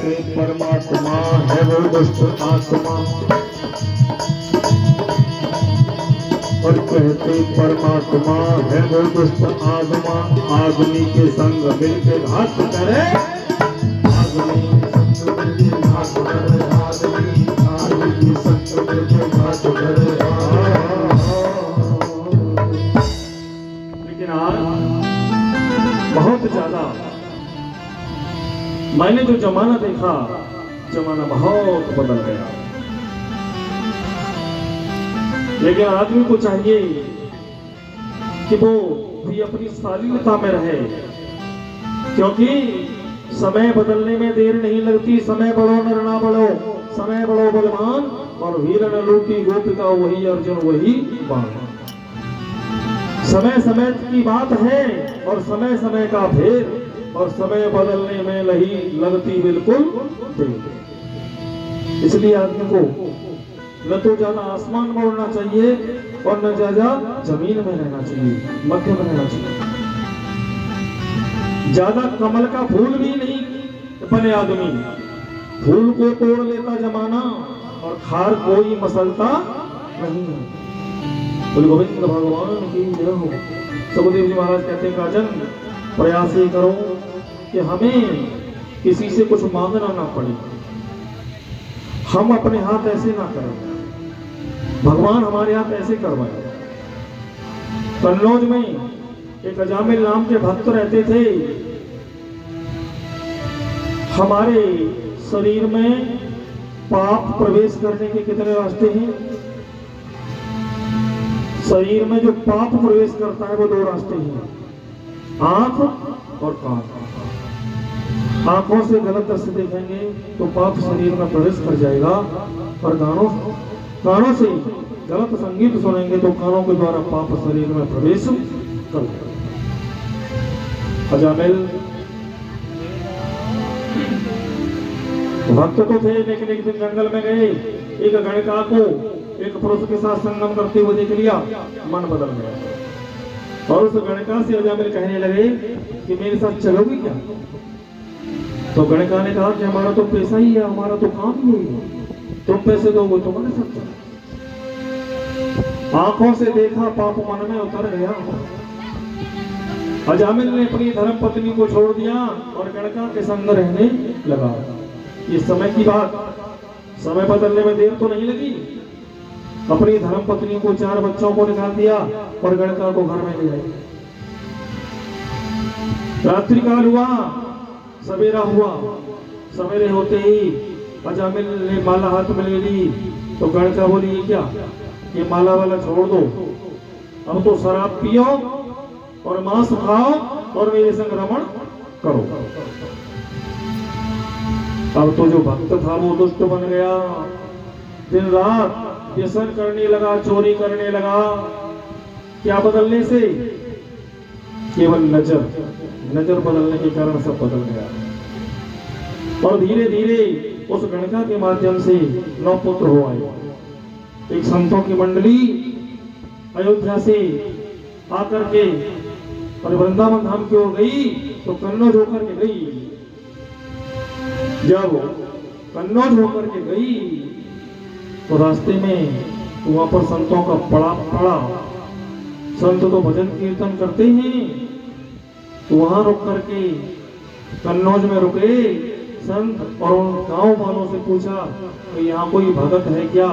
कहते परमात्मा है वो दुष्ट आत्मा, और कहते परमात्मा है वो दुष्ट आत्मा। आदमी के संग मिलके घात करे, आदमी के संग मिलके घात करे, आदमी के संग मिलके घात करे। लेकिन आज बहुत ज्यादा मैंने जो जमाना देखा, जमाना बहुत बदल गया। लेकिन आदमी को चाहिए कि वो भी अपनी शालीनता में रहे, क्योंकि समय बदलने में देर नहीं लगती। समय बढ़ो नर ना बढ़ो, समय बढ़ो बलवान, और वीर न लूटी गोपिका वही अर्जुन वही बाण। समय समय की बात है और समय समय का भेद, और समय बदलने में नहीं लगती बिल्कुल देर। इसलिए आदमी को न तो ज्यादा आसमान में उड़ना चाहिए और न ज्यादा जमीन में रहना चाहिए, मध्य में रहना चाहिए। ज्यादा कमल का फूल भी नहीं बने आदमी, फूल को तोड़ लेता जमाना और खार कोई मसलता नहीं। बोले गोविंद भगवान की जय हो। सुखदेव जी महाराज कहते हैं राजन, प्रयास ये करो कि हमें किसी से कुछ मांगना ना पड़े, हम अपने हाथ ऐसे ना करें, भगवान हमारे हाथ ऐसे करवाए। कन्नौज में एक अजामिल नाम के भक्त रहते थे। हमारे शरीर में पाप प्रवेश करने के कितने रास्ते हैं? शरीर में जो पाप प्रवेश करता है वो दो रास्ते हैं, आंख और कान। आंखों से गलत दृश्य देखेंगे तो पाप शरीर में प्रवेश कर जाएगा, और कानों से गलत संगीत सुनेंगे तो कानों के द्वारा पाप शरीर में प्रवेश कर जाएगा। अजामिल भक्त तो थे, लेकिन एक दिन जंगल में गए, एक गणिका को एक पुरुष के साथ संगम करते हुए देख लिया, मन बदल गया। और उस गणिका से अजामिल कहने लगे कि मेरे साथ चलोगी क्या? तो गणिका ने कहा कि हमारा तो पैसा ही है, हमारा तो काम ही है, तुम पैसे दोगे तो मन सकता। आंखों से देखा, पाप मन में उतर गया। अजामिल ने अपनी धर्म पत्नी को छोड़ दिया और गणिका के संग रहने लगा। ये समय की बात, समय बदलने में देर तो नहीं लगी। अपनी धर्म पत्नी को, 4 बच्चों को निकाल दिया और गणिका को घर में ले गए। रात्रि काल हुआ, सवेरा हुआ। सवेरे होते ही अजामिल ने माला हाथ में ले ली, तो गणिका बोली ये क्या? ये माला वाला छोड़ दो, अब तो शराब पियो और मांस खाओ और मेरे संग रमण करो। अब तो जो भक्त था वो दुष्ट बन गया, दिन रात व्यसन करने लगा, चोरी करने लगा। क्या बदलने से? केवल नजर बदलने के कारण सब बदल गया। और धीरे धीरे उस गणिका के माध्यम से 9 पुत्र हो आए। एक संतों की मंडली अयोध्या से आकर के और वृंदावन धाम की ओर गई, तो कन्नौज होकर के गई। जब कन्नौज होकर के गई तो रास्ते में वहां पर संतों का पड़ा। संत तो भजन कीर्तन करते हैं, तो वहां रुक करके कन्नौज में रुके संत, और उन गांव वालों से पूछा कि यहाँ कोई भगत है क्या?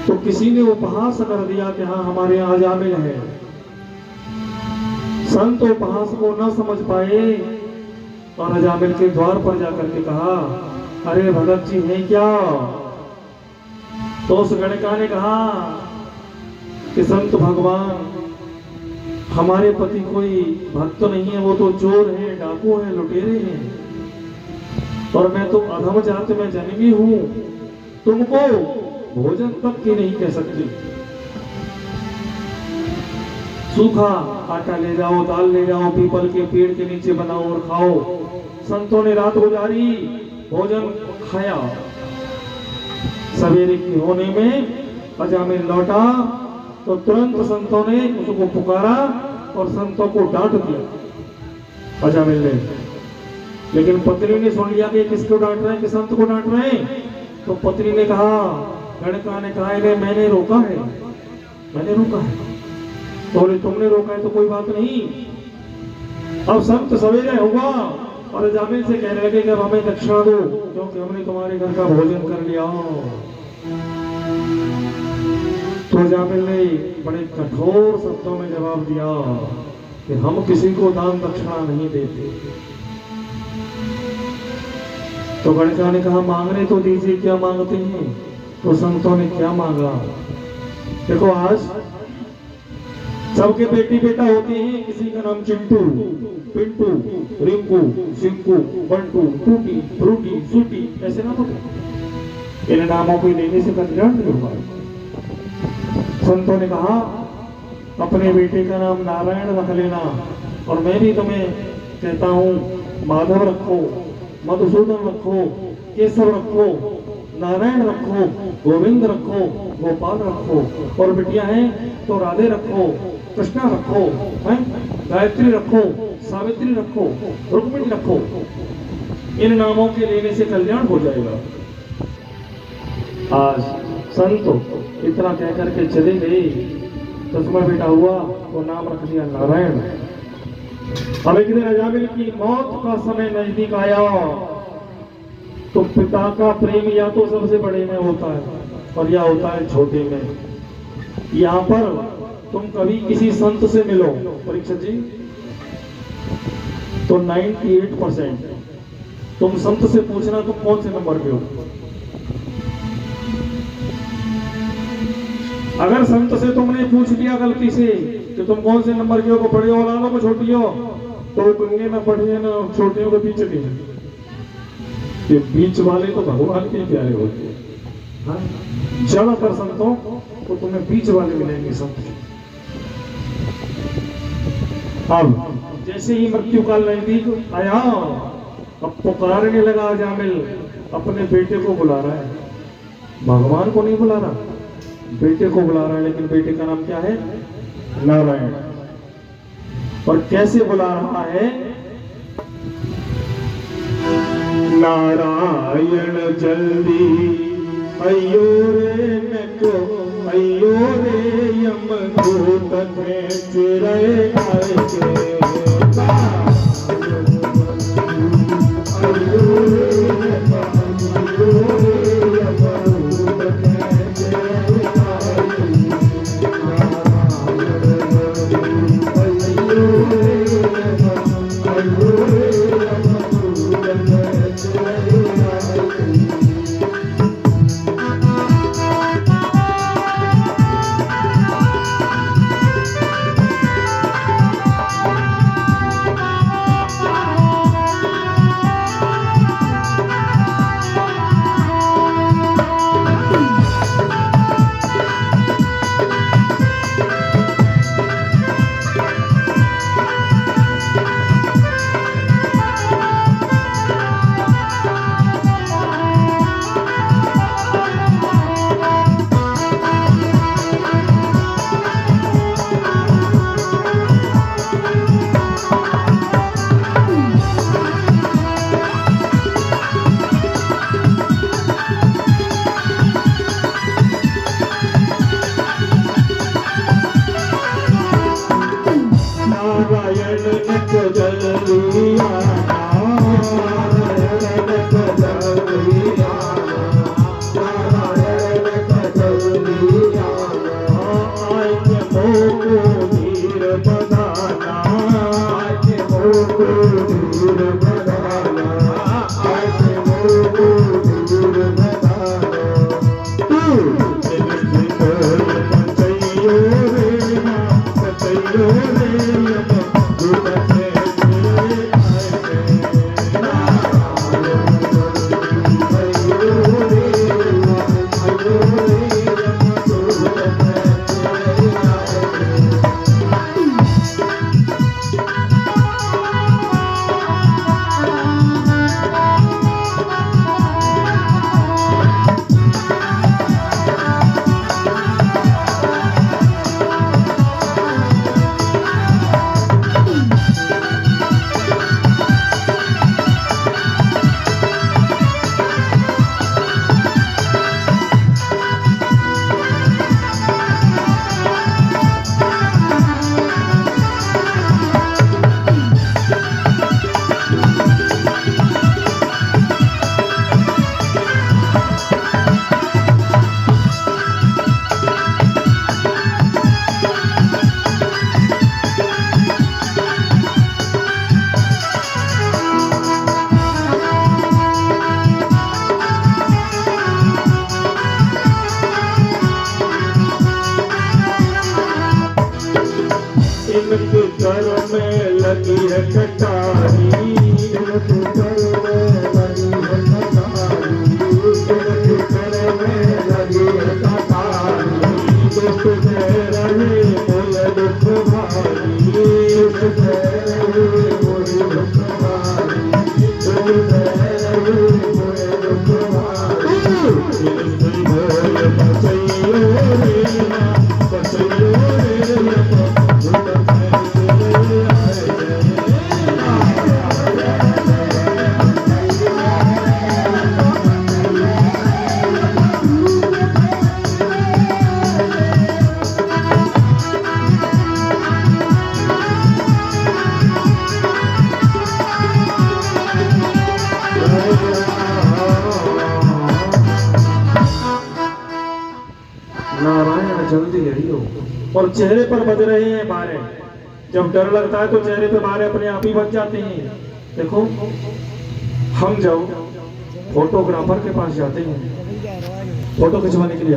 तो किसी ने उपहास कर दिया कि हाँ हमारे यहाँ अजामिल है। संत उपहास को न समझ पाए और अजामिल के द्वार पर जाकर के कहा, अरे भगत जी हैं क्या? तो उस गणिका ने कहा कि संत भगवान, हमारे पति कोई भक्त नहीं है, वो तो चोर है, डाकू है, लुटेरे हैं, और मैं तो अधम जाति में जन्मी हूं, तुमको भोजन तक की नहीं कह सकती। सूखा आटा ले जाओ, दाल ले जाओ, पीपल के पेड़ के नीचे बनाओ और खाओ। संतों ने रात गुजारी, भोजन खाया। सवेरे की होने में अजामिल लौटा तो तुरंत संतों ने उसको पुकारा और संतों को डांट दिया। अजामिल ने लेकिन पत्नी ने सुन लिया कि किसको डांट रहे हैं, किस संत को डांट रहे हैं। तो पत्नी ने कहा, गणका ने कहा, मैंने रोका है, मैंने रोका है। तो तुमने रोका है तो कोई बात नहीं। अब संत सवेरे हुआ और जामिल से कहने लगे कि अब हमें दक्षिणा दो, क्योंकि हमने तुम्हारे घर का भोजन कर लिया। तो जामिल ने बड़े कठोर शब्दों में जवाब दिया कि हम किसी को दान दक्षिणा नहीं देते। तो गणका ने कहा, मांगने तो दीजिए, क्या मांगते हैं? तो संतों ने क्या मांगा? देखो, आज सबके बेटी बेटा होते हैं, किसी का नाम चिंटू, पिंटू, रिंकू, सिंकू, बंटू, टूटी, फ्रूटी, सूटी, ऐसे नाम होते। इन नामों को लेने से कल्याण नहीं होगा। संतों ने कहा, अपने बेटे का नाम नारायण रख लेना, और मैं भी तुम्हें कहता हूँ माधव रखो, मधुसूदन रखो, केशव रखो, नारायण रखो, गोविंद रखो, गोपाल रखो, और बिटिया हैं तो राधे रखो, कृष्णा रखो, गायत्री रखो, सावित्री रखो, रुक्मिणी रखो। इन नामों के लेने से कल्याण हो जाएगा। आज संत इतना कह करके चले गए। 10वां बेटा हुआ तो नाम रख दिया नारायण। अब एक दिन अजामिल की मौत का समय नजदीक आया तो पिता का प्रेम या तो सबसे बड़े में होता है और या होता है छोटे में। यहाँ पर तुम कभी किसी संत से मिलो परीक्षित जी, तो 98% तुम संत से पूछना तुम कौन से नंबर पे हो। अगर संत से तुमने पूछ लिया गलती से कि तुम कौन से नंबर के हो, बड़े हो, लालो को छोटी हो, तो दुनिया में बड़े हैं ना छोटे हो के बीच में। ये बीच वाले तो भगवान के प्यारे होते हैं। ज्यादातर संतों तो तुम्हें बीच वाले मिलेंगे संत। अब जैसे ही मृत्यु काल नजदीक आया, अब पुकारने लगा जामिल, अपने बेटे को बुला रहा है। भगवान को नहीं बुला रहा, बेटे को बुला रहा है। लेकिन बेटे का नाम क्या है? नारायण। और कैसे बुला रहा है? नारायण जल्दी अयो रे नको, अयो रे यमदूत खेच रहे आएगे। होती है यो। और चेहरे पर बज रहे हैं बारे। जब डर लगता है तो चेहरे पे बारे अपने आप ही बज जाते हैं। देखो हम जब फोटोग्राफर के पास जाते हैं फोटो खिंचवाने के लिए